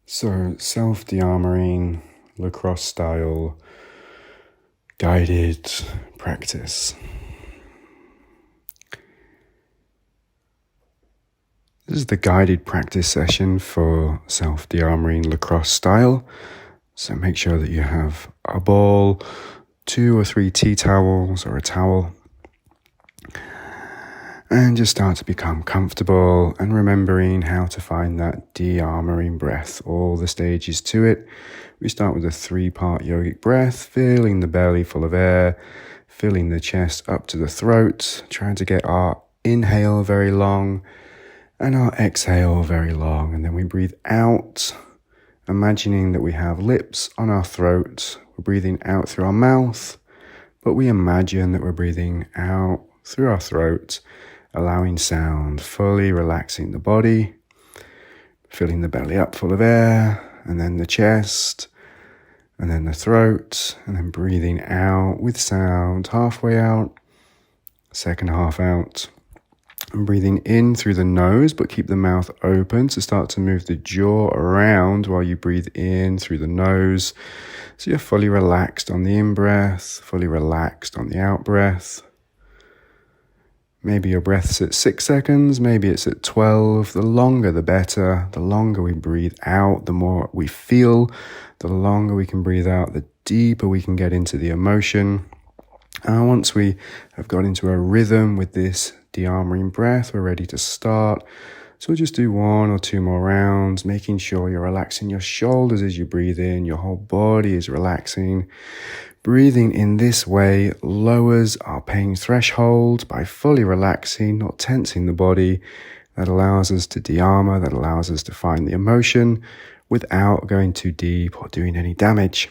So, self-de-armoring, Lacrosse style, guided practice. This is the guided practice session for self-de-armoring Lacrosse style. So make sure that you have a ball, 2 or 3 tea towels or a towel. And just start to become comfortable and remembering how to find that de-armoring breath, all the stages to it. We start with a 3-part yogic breath, filling the belly full of air, filling the chest up to the throat, trying to get our inhale very long and our exhale very long. And then we breathe out, imagining that we have lips on our throat. We're breathing out through our mouth, but we imagine that we're breathing out through our throat, allowing sound, fully relaxing the body, filling the belly up full of air, and then the chest, and then the throat, and then breathing out with sound, halfway out, second half out, and breathing in through the nose, but keep the mouth open to start to move the jaw around while you breathe in through the nose. So you're fully relaxed on the in-breath, fully relaxed on the out-breath. Maybe your breath's at 6 seconds, maybe it's at 12. The longer the better. The longer we breathe out, the more we feel. The longer we can breathe out, the deeper we can get into the emotion. And once we have got into a rhythm with this de-armoring breath, we're ready to start. So we'll just do 1 or 2 more rounds, making sure you're relaxing your shoulders as you breathe in. Your whole body is relaxing. Breathing in this way lowers our pain threshold by fully relaxing, not tensing the body. That allows us to de-armor, that allows us to find the emotion without going too deep or doing any damage.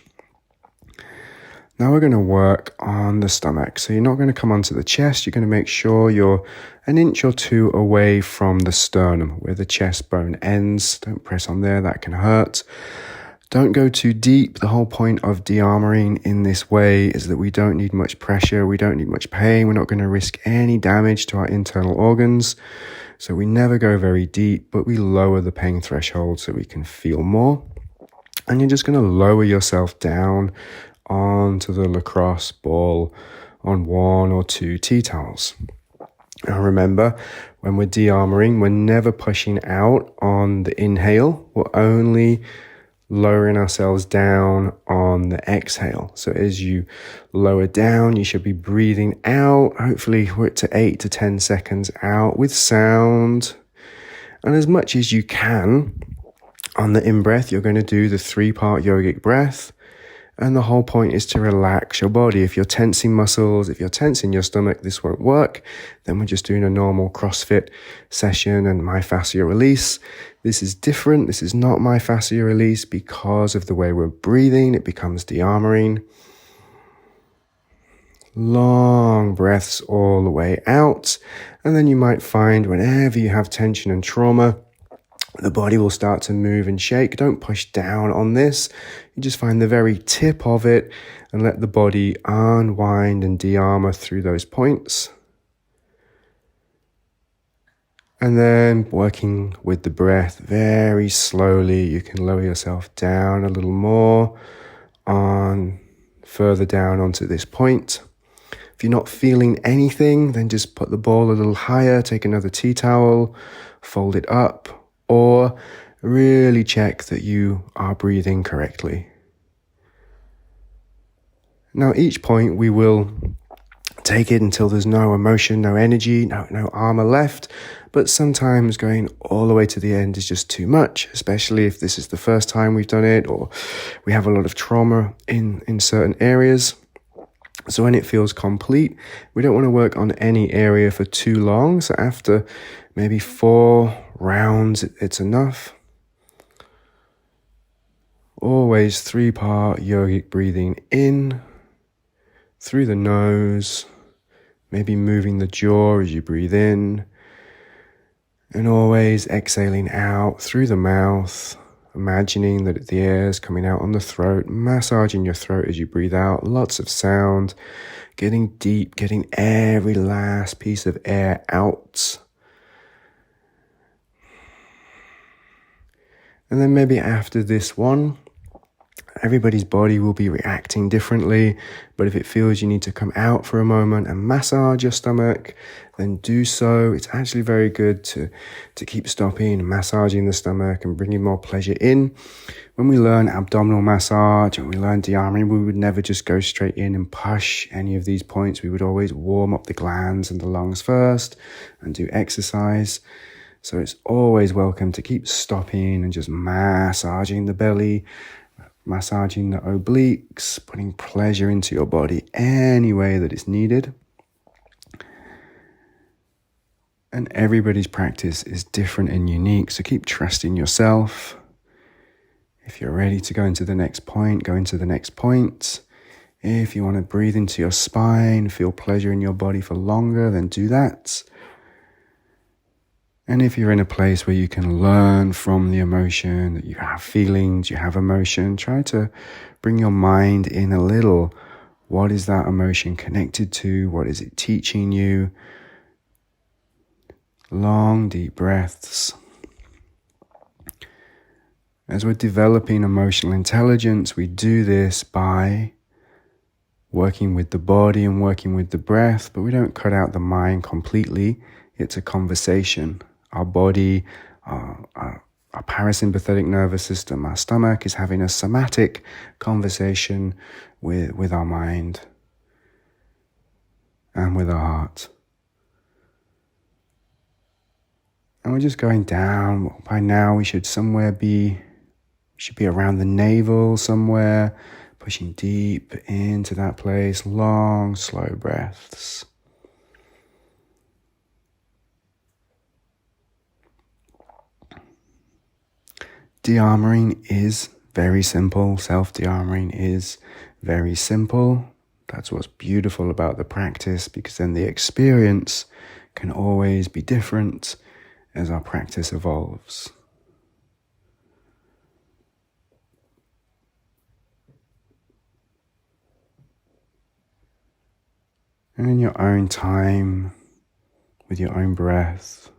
Now we're going to work on the stomach. So you're not going to come onto the chest. You're going to make sure you're 1 inch or 2 away from the sternum, where the chest bone ends. Don't press on there, that can hurt. Don't go too deep. The whole point of de-armoring in this way is that we don't need much pressure. We don't need much pain. We're not going to risk any damage to our internal organs. So we never go very deep, but we lower the pain threshold so we can feel more. And you're just going to lower yourself down onto the Lacrosse ball on 1 or 2 tea towels. Now remember, when we're de-armoring, we're never pushing out on the inhale. We're only lowering ourselves down on the exhale. So as you lower down, you should be breathing out. Hopefully we're to 8 to 10 seconds out with sound. And as much as you can on the in-breath, you're going to do the 3-part yogic breath. And the whole point is to relax your body. If you're tensing muscles, if you're tensing your stomach, this won't work. Then we're just doing a normal CrossFit session and myofascial release. This is different. This is not myofascial release because of the way we're breathing. It becomes de-armoring. Long breaths all the way out. And then you might find whenever you have tension and trauma, the body will start to move and shake. Don't push down on this. You just find the very tip of it and let the body unwind and de-armor through those points. And then working with the breath very slowly, you can lower yourself down a little more further down onto this point. If you're not feeling anything, then just put the ball a little higher, take another tea towel, fold it up, or really check that you are breathing correctly. Now, each point we will take it until there's no emotion, no energy, no armor left. But sometimes going all the way to the end is just too much, especially if this is the first time we've done it or we have a lot of trauma in certain areas. So when it feels complete, we don't want to work on any area for too long. So after maybe 4 rounds, it's enough. Always 3-part yogic breathing in through the nose, maybe moving the jaw as you breathe in, and always exhaling out through the mouth, imagining that the air is coming out on the throat, massaging your throat as you breathe out, lots of sound, getting deep, getting every last piece of air out. And then maybe after this one, everybody's body will be reacting differently, but if it feels you need to come out for a moment and massage your stomach, then do so. It's actually very good to keep stopping and massaging the stomach and bringing more pleasure in. When we learn abdominal massage and we learn de-armoring, we would never just go straight in and push any of these points. We would always warm up the glands and the lungs first and do exercise. So it's always welcome to keep stopping and just massaging the belly, massaging the obliques, putting pleasure into your body any way that is needed. And everybody's practice is different and unique, so keep trusting yourself. If you're ready to go into the next point, go into the next point. If you want to breathe into your spine, feel pleasure in your body for longer, then do that. And if you're in a place where you can learn from the emotion, that you have feelings, you have emotion, try to bring your mind in a little. What is that emotion connected to? What is it teaching you? Long, deep breaths. As we're developing emotional intelligence, we do this by working with the body and working with the breath, but we don't cut out the mind completely. It's a conversation. Our body, our parasympathetic nervous system, our stomach is having a somatic conversation with our mind and with our heart. And we're just going down. By now we should be around the navel somewhere, pushing deep into that place, long, slow breaths. De-armoring is very simple. Self-de-armoring is very simple. That's what's beautiful about the practice, because then the experience can always be different as our practice evolves. And in your own time, with your own breath,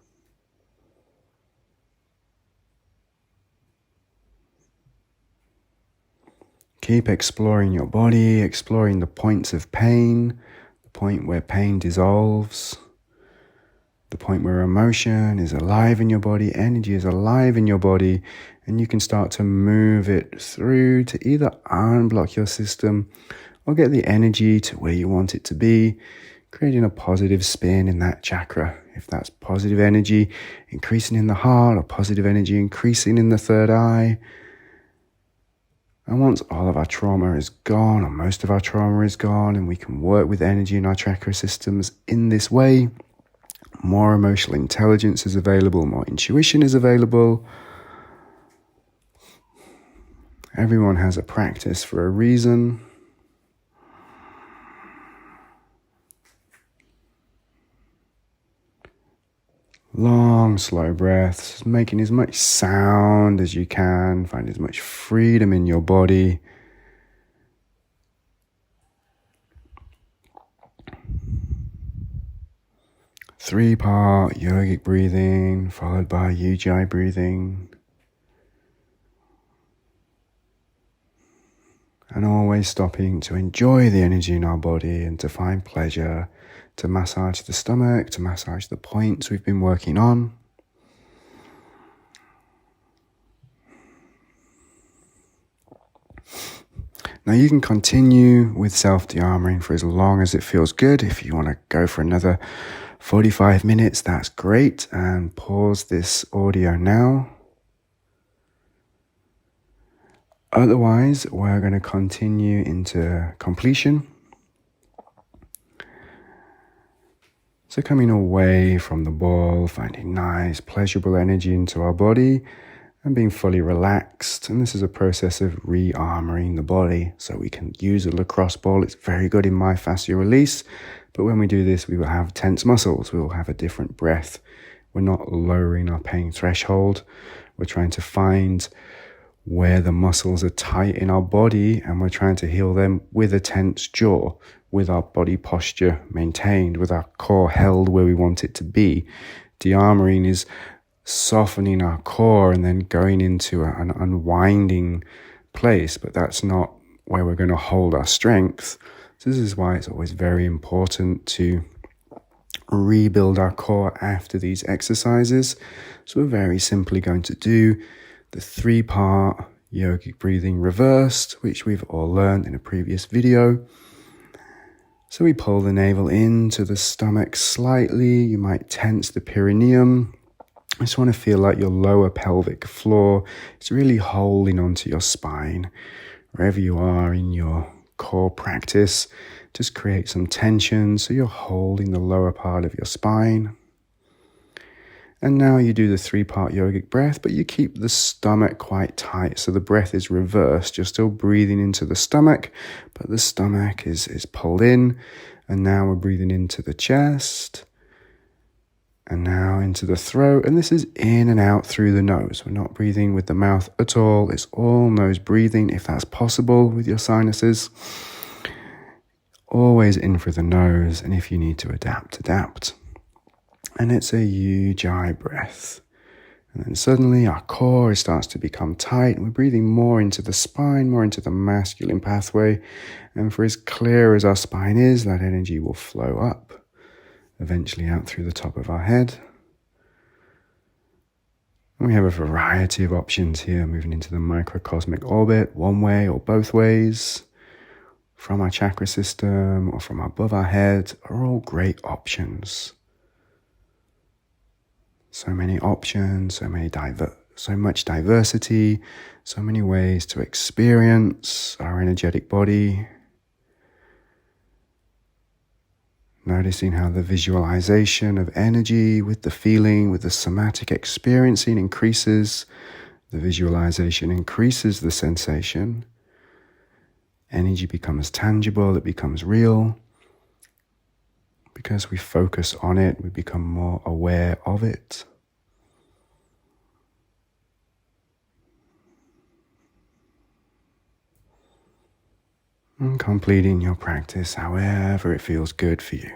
keep exploring your body, exploring the points of pain, the point where pain dissolves, the point where emotion is alive in your body, energy is alive in your body, and you can start to move it through to either unblock your system or get the energy to where you want it to be, creating a positive spin in that chakra. If that's positive energy increasing in the heart or positive energy increasing in the third eye. And once all of our trauma is gone, or most of our trauma is gone, and we can work with energy in our chakra systems in this way, more emotional intelligence is available, more intuition is available. Everyone has a practice for a reason. Long, slow breaths, making as much sound as you can, find as much freedom in your body. Three-part yogic breathing, followed by Ujjayi breathing. And always stopping to enjoy the energy in our body and to find pleasure, to massage the stomach, to massage the points we've been working on. Now you can continue with self-de-armoring for as long as it feels good. If you want to go for another 45 minutes, that's great. And pause this audio now. Otherwise, we're going to continue into completion. So coming away from the ball, finding nice, pleasurable energy into our body and being fully relaxed. And this is a process of re-armoring the body. So we can use a lacrosse ball. It's very good in myofascial release. But when we do this, we will have tense muscles. We will have a different breath. We're not lowering our pain threshold. We're trying to find where the muscles are tight in our body, and we're trying to heal them with a tense jaw, with our body posture maintained, with our core held where we want it to be. De-armoring is softening our core and then going into an unwinding place, but that's not where we're going to hold our strength. So this is why it's always very important to rebuild our core after these exercises. So we're very simply going to do the 3-part yogic breathing reversed, which we've all learned in a previous video. So we pull the navel into the stomach slightly. You might tense the perineum. I just want to feel like your lower pelvic floor is really holding onto your spine. Wherever you are in your core practice, just create some tension so you're holding the lower part of your spine. And now you do the 3-part yogic breath, but you keep the stomach quite tight. So the breath is reversed. You're still breathing into the stomach, but the stomach is pulled in. And now we're breathing into the chest. And now into the throat. And this is in and out through the nose. We're not breathing with the mouth at all. It's all nose breathing, if that's possible with your sinuses. Always in through the nose. And if you need to adapt, adapt. And it's a Ujjayi breath. And then suddenly our core starts to become tight. And we're breathing more into the spine, more into the masculine pathway. And for as clear as our spine is, that energy will flow up, eventually out through the top of our head. And we have a variety of options here, moving into the microcosmic orbit, one way or both ways, from our chakra system or from above our head, are all great options. So many options, so much diversity, so many ways to experience our energetic body. Noticing how the visualization of energy with the feeling, with the somatic experiencing increases. The visualization increases the sensation. Energy becomes tangible, it becomes real. Because we focus on it, we become more aware of it. And completing your practice however it feels good for you.